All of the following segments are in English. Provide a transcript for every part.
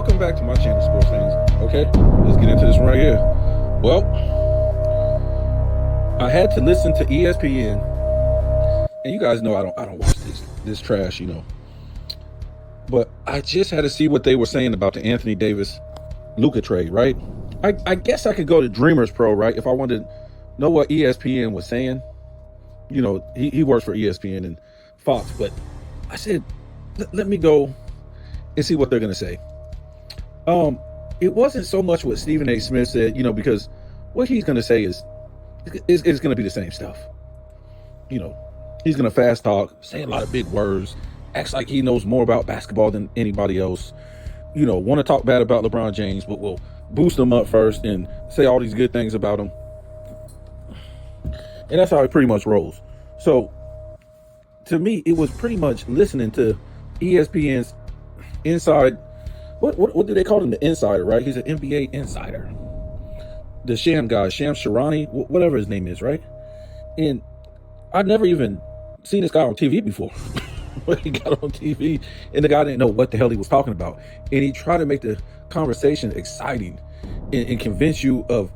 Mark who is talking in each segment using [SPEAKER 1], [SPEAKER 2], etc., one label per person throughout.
[SPEAKER 1] Welcome back to my channel, sports fans. Okay, let's get into this right here. Well, I had to listen to ESPN, and you guys know I don't watch this trash, But I just had to see what they were saying about the Anthony Davis Luka trade, right? I guess I could go to Dreamers Pro, right? If I wanted to know what ESPN was saying. He works for ESPN and Fox, but I said, let me go and see what they're going to say. It wasn't so much what Stephen A. Smith said, because what he's going to say is going to be the same stuff. He's going to fast talk, say a lot of big words, acts like he knows more about basketball than anybody else. Want to talk bad about LeBron James, but will boost him up first and say all these good things about him. And that's how it pretty much rolls. So to me, it was pretty much listening to ESPN's inside. What do they call him? The insider, right? He's an NBA insider. The Sham guy, Sham Sharani, whatever his name is, right? And I'd never even seen this guy on TV before. When he got on TV, and the guy didn't know what the hell he was talking about. And he tried to make the conversation exciting and convince you of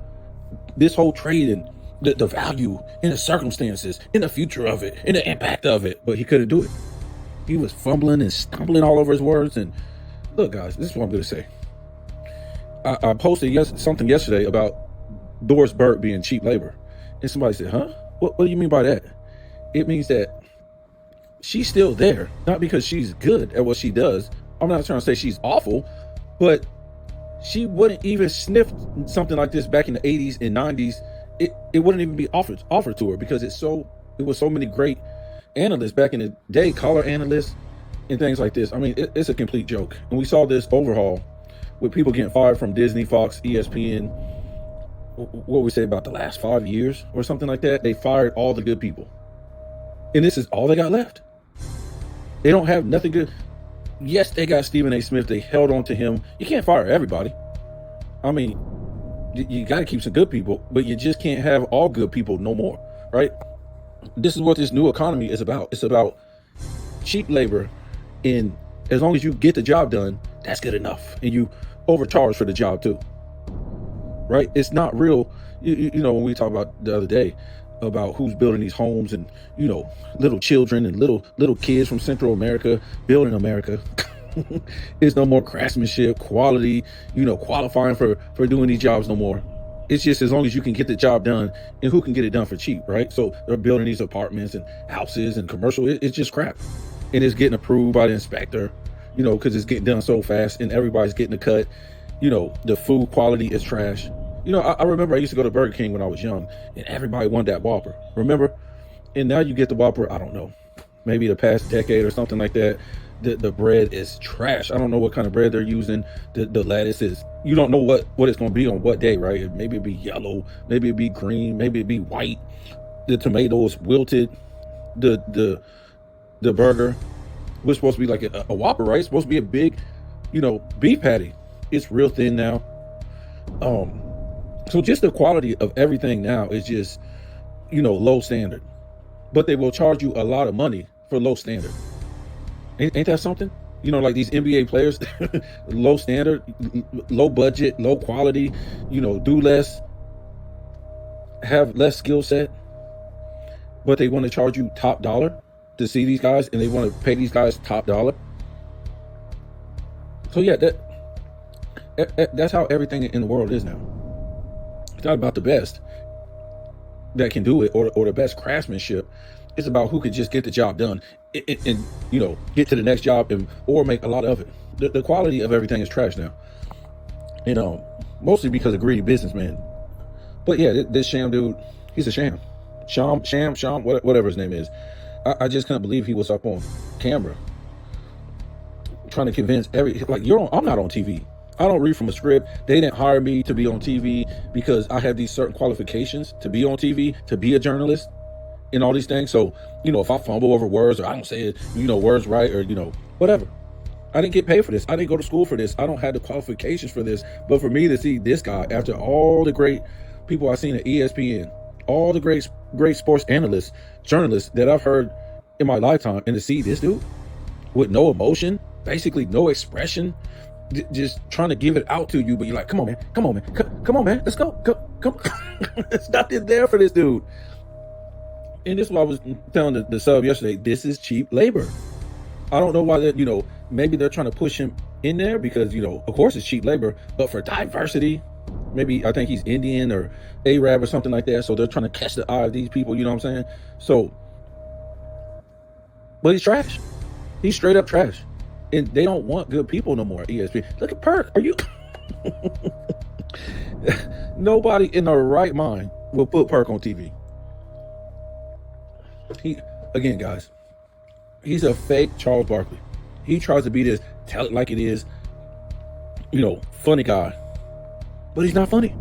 [SPEAKER 1] this whole trade and the value and the circumstances and the future of it and the impact of it. But he couldn't do it. He was fumbling and stumbling all over his words. And look, guys, this is what I'm going to say. I posted something yesterday about Doris Burke being cheap labor. And somebody said, huh? What do you mean by that? It means that she's still there, not because she's good at what she does. I'm not trying to say she's awful, but she wouldn't even sniff something like this back in the 80s and 90s. It wouldn't even be offered to her because it was so many great analysts back in the day, color analysts and things like this. I mean, it's a complete joke. And we saw this overhaul with people getting fired from Disney, Fox, ESPN. What we say about the last 5 years or something like that. They fired all the good people. And this is all they got left. They don't have nothing good. Yes, they got Stephen A. Smith. They held on to him. You can't fire everybody. I mean, you got to keep some good people, but you just can't have all good people no more, right? This is what this new economy is about. It's about cheap labor, and as long as you get the job done, that's good enough, and you overcharge for the job too, right? It's not real. When we talk about the other day about who's building these homes and little children and little kids from Central America building America. It's no more craftsmanship, quality, qualifying for doing these jobs no more. It's just as long as you can get the job done, and who can get it done for cheap, right? So they're building these apartments and houses and commercial. It's just crap, and it's getting approved by the inspector, because it's getting done so fast, and everybody's getting a cut. The food quality is trash. I remember I used to go to Burger King when I was young, and everybody wanted that Whopper. Remember? And now you get the Whopper, I don't know, maybe the past decade or something like that. The bread is trash. I don't know what kind of bread they're using. The lettuce is, you don't know what it's going to be on what day, right? Maybe it'd be yellow, maybe it'd be green, maybe it'd be white. The tomatoes wilted. The burger was supposed to be like a Whopper, right? It's supposed to be a big, beef patty. It's real thin now. So just the quality of everything now is just, low standard. But they will charge you a lot of money for low standard. Ain't that something? Like these NBA players, low standard, low budget, low quality, do less, have less skill set, but they want to charge you top dollar to see these guys, and they want to pay these guys top dollar. So yeah, that's how everything in the world is now. It's not about the best that can do it or the best craftsmanship. It's about who could just get the job done and get to the next job or make a lot of it. The quality of everything is trash now. Mostly because of greedy businessmen. But yeah, this Sham dude, he's a sham. Sham, whatever his name is. I just couldn't believe he was up on camera trying to convince I'm not on TV. I don't read from a script. They didn't hire me to be on TV because I have these certain qualifications to be on TV, to be a journalist and all these things. So, if I fumble over words or I don't say it, words right or, whatever. I didn't get paid for this. I didn't go to school for this. I don't have the qualifications for this. But for me to see this guy, after all the great people I've seen at ESPN, all the great sports analysts, journalists that I've heard in my lifetime, and to see this dude with no emotion, basically no expression, just trying to give it out to you, but you're like, come on, man, come on, man, come on, man, let's go, come. It's nothing there for this dude. And this is what I was telling the sub yesterday. This is cheap labor. I don't know why that, maybe they're trying to push him in there because, of course it's cheap labor, but for diversity, maybe I think he's Indian or Arab or something like that. So they're trying to catch the eye of these people, you know what I'm saying? So, but he's trash. He's straight up trash. And they don't want good people no more at ESPN. Look at Perk. Are you? Nobody in their right mind will put Perk on TV. Again, guys, he's a fake Charles Barkley. He tries to be this, tell it like it is, funny guy. But he's not funny.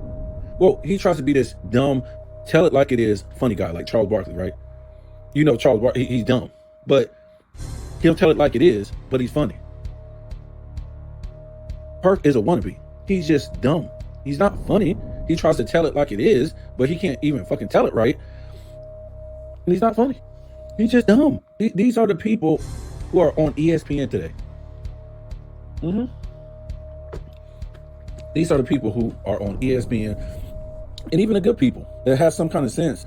[SPEAKER 1] Well, he tries to be this dumb, tell it like it is, funny guy, like Charles Barkley, right? Charles Barkley, he's dumb. But he'll tell it like it is, but he's funny. Perk is a wannabe. He's just dumb. He's not funny. He tries to tell it like it is, but he can't even fucking tell it right. And he's not funny. He's just dumb. These are the people who are on ESPN today. These are the people who are on ESPN, and even the good people that have some kind of sense,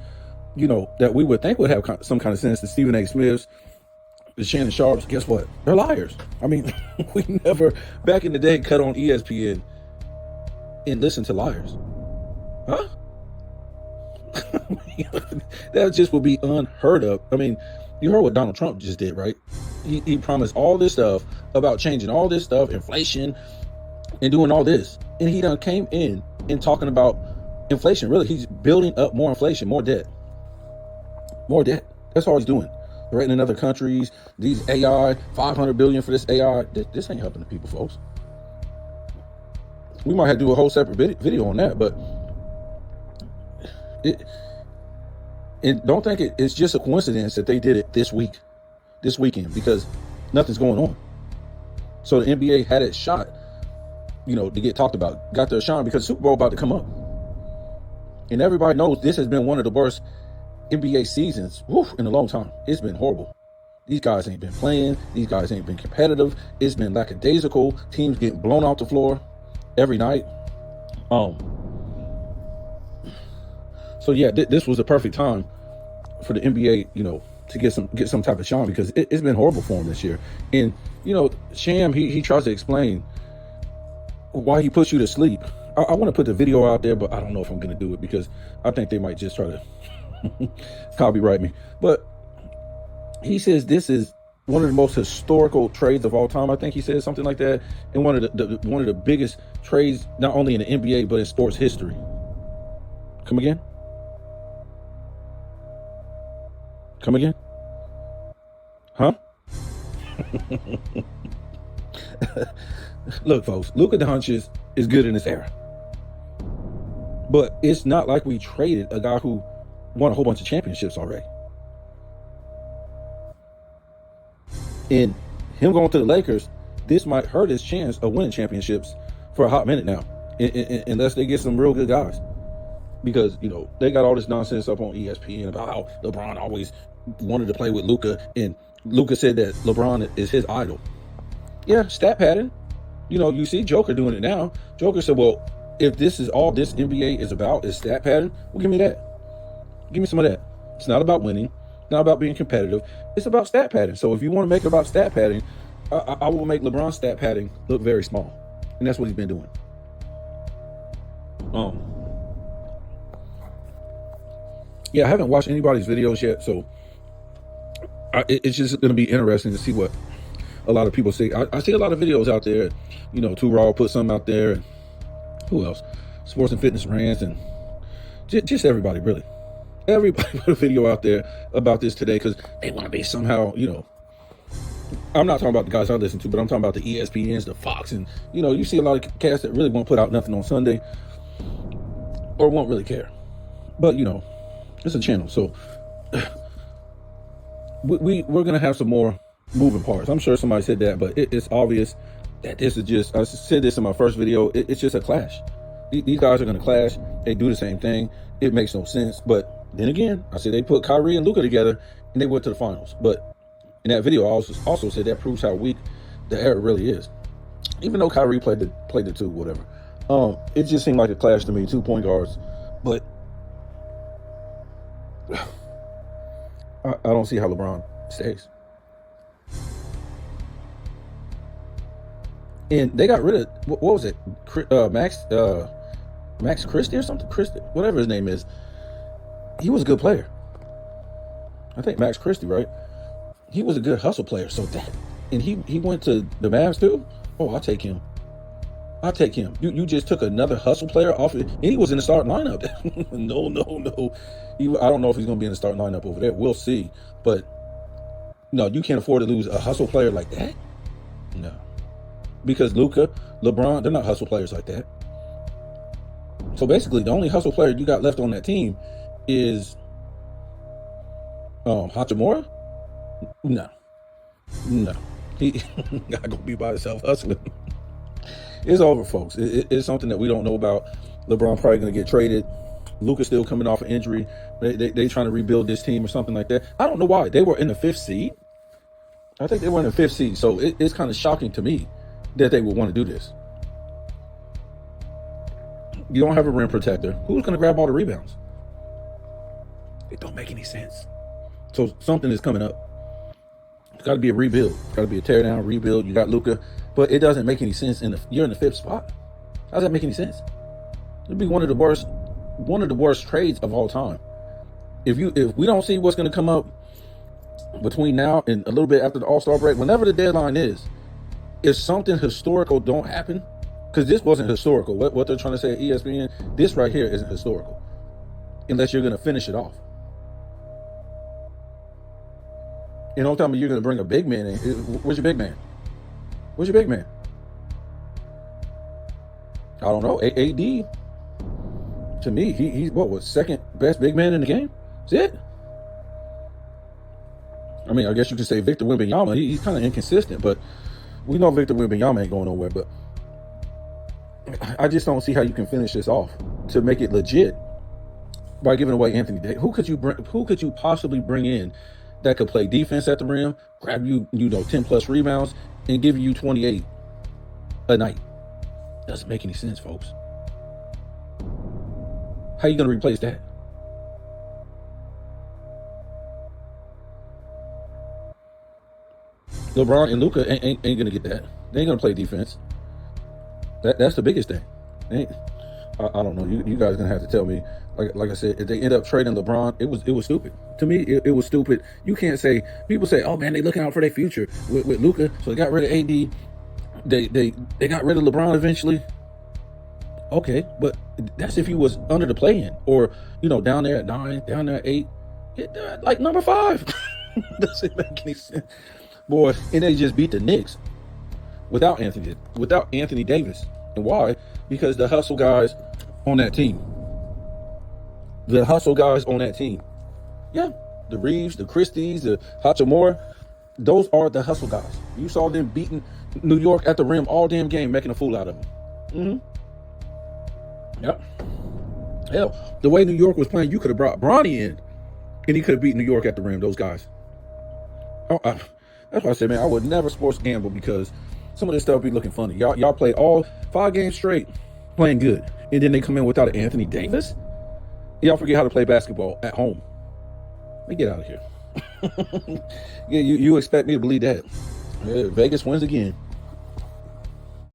[SPEAKER 1] that we would think would have some kind of sense. The Stephen A. Smiths, the Shannon Sharps, guess what? They're liars. I mean, we never, back in the day, cut on ESPN and listen to liars. Huh? That just would be unheard of. I mean, you heard what Donald Trump just did, right? He promised all this stuff about changing all this stuff, inflation, and doing all this. And he done came in and talking about inflation. Really, he's building up more inflation, more debt. More debt. That's all he's doing. Right in other countries, these AI, $500 billion for this AI. This ain't helping the people, folks. We might have to do a whole separate video on that, but and don't think it's just a coincidence that they did it this weekend, because nothing's going on. So the NBA had its shot, to get talked about, got their shine because Super Bowl about to come up. And everybody knows this has been one of the worst NBA seasons in a long time. It's been horrible. These guys ain't been playing. These guys ain't been competitive. It's been lackadaisical. Teams getting blown off the floor every night. So yeah, this was the perfect time for the NBA, to get some type of shine, because it's been horrible for him this year. And Sham, he tries to explain why he puts you to sleep. I want to put the video out there, but I don't know if I'm going to do it because I think they might just try to copyright me. But he says this is one of the most historical trades of all time. I think he said something like that. And one of the biggest trades, not only in the NBA, but in sports history. Come again? Come again? Huh? Look, folks, Luka Doncic is good in this era. But it's not like we traded a guy who won a whole bunch of championships already. And him going to the Lakers, this might hurt his chance of winning championships for a hot minute now, unless they get some real good guys. Because, they got all this nonsense up on ESPN about how LeBron always wanted to play with Luka, and Luka said that LeBron is his idol. Yeah, stat pattern. You see Joker doing it now. Joker said, well, if this is all this NBA is about, is stat pattern, well, give me that. Give me some of that. It's not about winning. It's not about being competitive. It's about stat pattern. So if you want to make it about stat padding, I will make LeBron's stat padding look very small. And that's what he's been doing. Yeah, I haven't watched anybody's videos yet, so it's just going to be interesting to see what a lot of people say. I see a lot of videos out there. Too Raw put some out there. Who else? Sports and Fitness Rants, and just everybody, really. Everybody put a video out there about this today because they want to be somehow, I'm not talking about the guys I listen to, but I'm talking about the ESPNs, the Fox, and, you see a lot of cats that really won't put out nothing on Sunday or won't really care. But, it's a channel, so we're going to have some more moving parts. I'm sure somebody said that, but it's obvious that this is just, I said this in my first video, it's just a clash. These guys are going to clash. They do the same thing. It makes no sense. But then again, I said they put Kyrie and Luka together and they went to the finals. But in that video, I also said that proves how weak the era really is. Even though Kyrie played the two, whatever. It just seemed like a clash to me, 2 point guards. But I don't see how LeBron stays. And they got rid of what was it? Max Christie or something? Christie, whatever his name is. He was a good player. I think Max Christie, right? He was a good hustle player. So that, and he went to the Mavs too. Oh, I'll take him. I'll take him. You just took another hustle player off it, and he was in the starting lineup. No. I don't know if he's going to be in the starting lineup over there. We'll see. But no, you can't afford to lose a hustle player like that. No, because Luka, LeBron, they're not hustle players like that. So basically, the only hustle player you got left on that team is Hachimura. No, he not gonna be by himself hustling. It's over, folks. It's something that we don't know about. LeBron probably going to get traded. Luka's still coming off an injury. They trying to rebuild this team or something like that. I don't know why. They were in the 5th seed. I think they were in the 5th seed. So it's kind of shocking to me that they would want to do this. You don't have a rim protector. Who's going to grab all the rebounds? It don't make any sense. So something is coming up. It's got to be a rebuild. It's got to be a tear down, rebuild. You got Luka. But it doesn't make any sense. You're in the 5th spot. How does that make any sense? It'd be one of the worst trades of all time. If we don't see what's going to come up between now and a little bit after the All-Star break, whenever the deadline is, if something historical don't happen, because this wasn't historical. What they're trying to say at ESPN, this right here isn't historical, unless you're going to finish it off. You know, tell me you're going to bring a big man in. Where's your big man? Where's your big man? I don't know. AD, to me, he's what was second best big man in the game? That's it. I mean, I guess you could say Victor Wembanyama. He's kind of inconsistent, but we know Victor Wembanyama ain't going nowhere. But I just don't see how you can finish this off to make it legit by giving away Anthony Davis. Who could you possibly bring in that could play defense at the rim, grab you 10 plus rebounds, and give you 28 a night? Doesn't make any sense, folks. How you going to replace that? LeBron and Luka ain't going to get that. They ain't going to play defense. That's the biggest thing. I don't know. You guys are going to have to tell me. Like I said, if they end up trading LeBron, it was stupid. To me, it was stupid. You can't say, people say, oh man, they looking out for their future with Luka. So they got rid of AD. They got rid of LeBron eventually. Okay, but that's if he was under the play-in or, down there at 9, down there at 8, like number 5. Doesn't make any sense. Boy, and they just beat the Knicks without Anthony Davis. And why? Because the hustle guys on that team. Yeah, the Reeves, the Christies, the Hachimura, those are the hustle guys. You saw them beating New York at the rim all damn game, making a fool out of them. Yep. Hell, the way New York was playing, you could have brought Bronny in, and he could have beat New York at the rim, those guys. That's why I said, man, I would never sports gamble because some of this stuff be looking funny. Y'all played all 5 games straight playing good, and then they come in without an Anthony Davis? Y'all forget how to play basketball at home. Let me get out of here. Yeah, you expect me to believe that? Yeah, Vegas wins again.